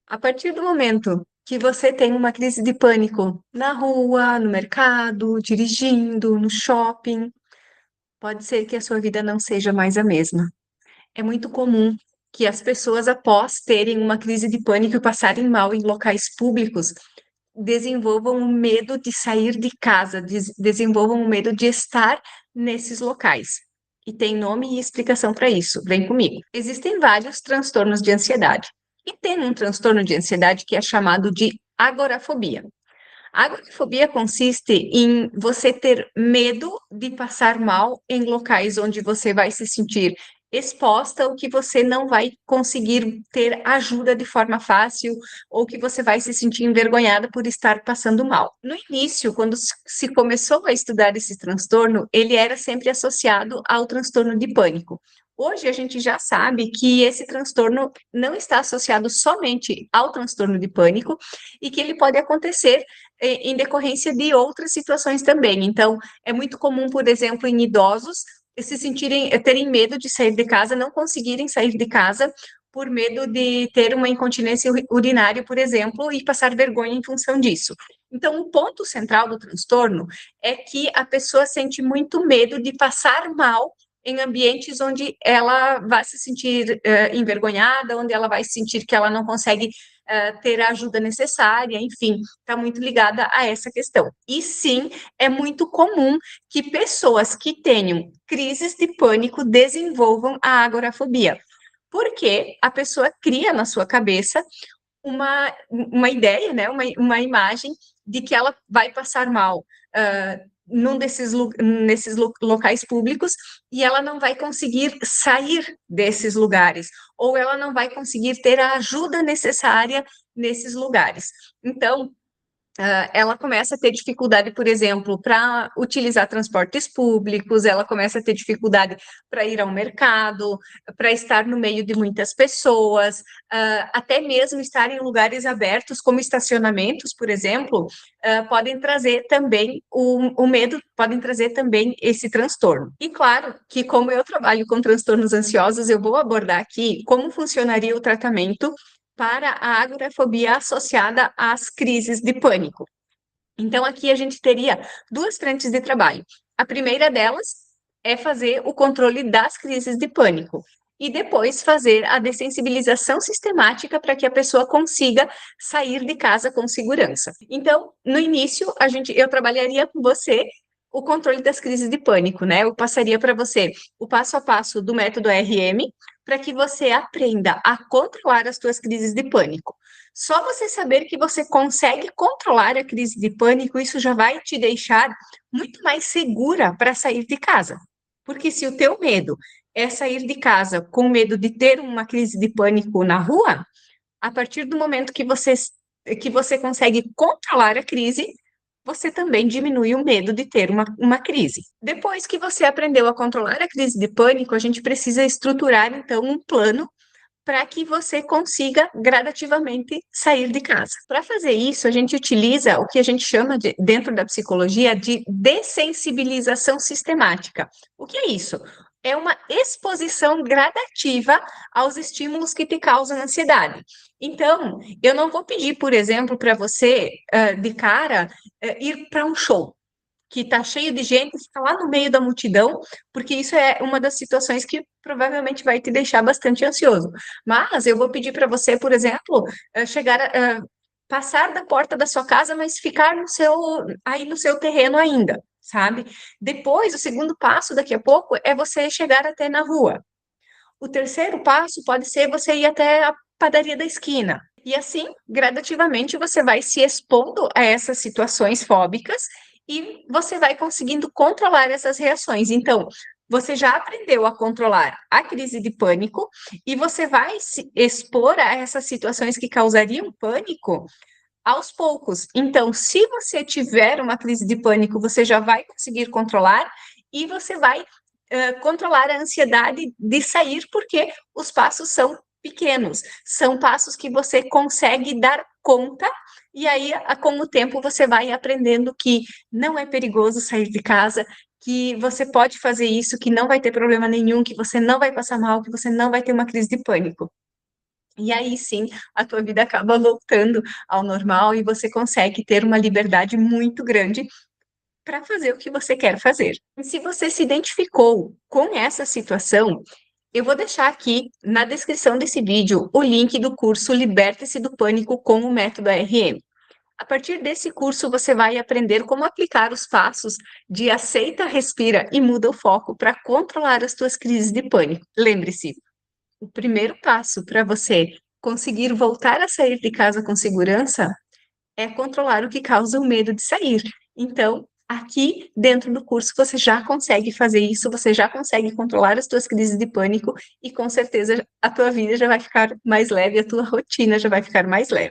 A partir do momento que você tem uma crise de pânico na rua, no mercado, dirigindo, no shopping, pode ser que a sua vida não seja mais a mesma. É muito comum que as pessoas, após terem uma crise de pânico e passarem mal em locais públicos, desenvolvam o medo de sair de casa, desenvolvam o medo de estar nesses locais. E tem nome e explicação para isso. Vem comigo. Existem vários transtornos de ansiedade. E tem um transtorno de ansiedade que é chamado de agorafobia. A agorafobia consiste em você ter medo de passar mal em locais onde você vai se sentir exposta ou que você não vai conseguir ter ajuda de forma fácil ou que você vai se sentir envergonhada por estar passando mal. No início, quando se começou a estudar esse transtorno, ele era sempre associado ao transtorno de pânico. Hoje a gente já sabe que esse transtorno não está associado somente ao transtorno de pânico e que ele pode acontecer em decorrência de outras situações também. Então, é muito comum, por exemplo, em idosos se sentirem, terem medo de sair de casa, não conseguirem sair de casa por medo de ter uma incontinência urinária, por exemplo, e passar vergonha em função disso. Então, o ponto central do transtorno é que a pessoa sente muito medo de passar mal em ambientes onde ela vai se sentir envergonhada, onde ela vai sentir que ela não consegue ter a ajuda necessária, enfim, está muito ligada a essa questão. E sim, é muito comum que pessoas que tenham crises de pânico desenvolvam a agorafobia, porque a pessoa cria na sua cabeça uma ideia, né, uma imagem de que ela vai passar mal nesses locais públicos e ela não vai conseguir sair desses lugares, ou ela não vai conseguir ter a ajuda necessária nesses lugares. Então, ela começa a ter dificuldade, por exemplo, para utilizar transportes públicos, ela começa a ter dificuldade para ir ao mercado, para estar no meio de muitas pessoas, até mesmo estar em lugares abertos, como estacionamentos, por exemplo, podem trazer também o medo, podem trazer também esse transtorno. E claro que, como eu trabalho com transtornos ansiosos, eu vou abordar aqui como funcionaria o tratamento para a agorafobia associada às crises de pânico. Então, aqui a gente teria duas frentes de trabalho. A primeira delas é fazer o controle das crises de pânico e depois fazer a dessensibilização sistemática para que a pessoa consiga sair de casa com segurança. Então, no início, eu trabalharia com você o controle das crises de pânico, né? Eu passaria para você o passo a passo do método RM para que você aprenda a controlar as suas crises de pânico. Só você saber que você consegue controlar a crise de pânico, isso já vai te deixar muito mais segura para sair de casa. Porque se o teu medo é sair de casa com medo de ter uma crise de pânico na rua, a partir do momento que você consegue controlar a crise, você também diminui o medo de ter uma crise. Depois que você aprendeu a controlar a crise de pânico, a gente precisa estruturar, então, um plano para que você consiga gradativamente sair de casa. Para fazer isso, a gente utiliza o que a gente chama dentro da psicologia de dessensibilização sistemática. O que é isso? É uma exposição gradativa aos estímulos que te causam ansiedade. Então, eu não vou pedir, por exemplo, para você, de cara, ir para um show que está cheio de gente, fica lá no meio da multidão, porque isso é uma das situações que provavelmente vai te deixar bastante ansioso. Mas eu vou pedir para você, por exemplo, passar da porta da sua casa, mas ficar aí no seu terreno ainda, sabe? Depois, o segundo passo, daqui a pouco, é você chegar até na rua. O terceiro passo pode ser você ir até a padaria da esquina. E assim, gradativamente, você vai se expondo a essas situações fóbicas e você vai conseguindo controlar essas reações. Então, você já aprendeu a controlar a crise de pânico e você vai se expor a essas situações que causariam pânico aos poucos. Então, se você tiver uma crise de pânico, você já vai conseguir controlar e você vai controlar a ansiedade de sair, porque os passos são pequenos, são passos que você consegue dar conta, e aí, com o tempo, você vai aprendendo que não é perigoso sair de casa, que você pode fazer isso, que não vai ter problema nenhum, que você não vai passar mal, que você não vai ter uma crise de pânico. E aí sim, a tua vida acaba voltando ao normal e você consegue ter uma liberdade muito grande para fazer o que você quer fazer. E se você se identificou com essa situação, eu vou deixar aqui na descrição desse vídeo o link do curso Liberte-se do Pânico com o Método ARM. A partir desse curso, você vai aprender como aplicar os passos de aceita, respira e muda o foco para controlar as tuas crises de pânico. Lembre-se, o primeiro passo para você conseguir voltar a sair de casa com segurança é controlar o que causa o medo de sair. Então, aqui dentro do curso você já consegue fazer isso, você já consegue controlar as tuas crises de pânico e com certeza a tua vida já vai ficar mais leve, a tua rotina já vai ficar mais leve.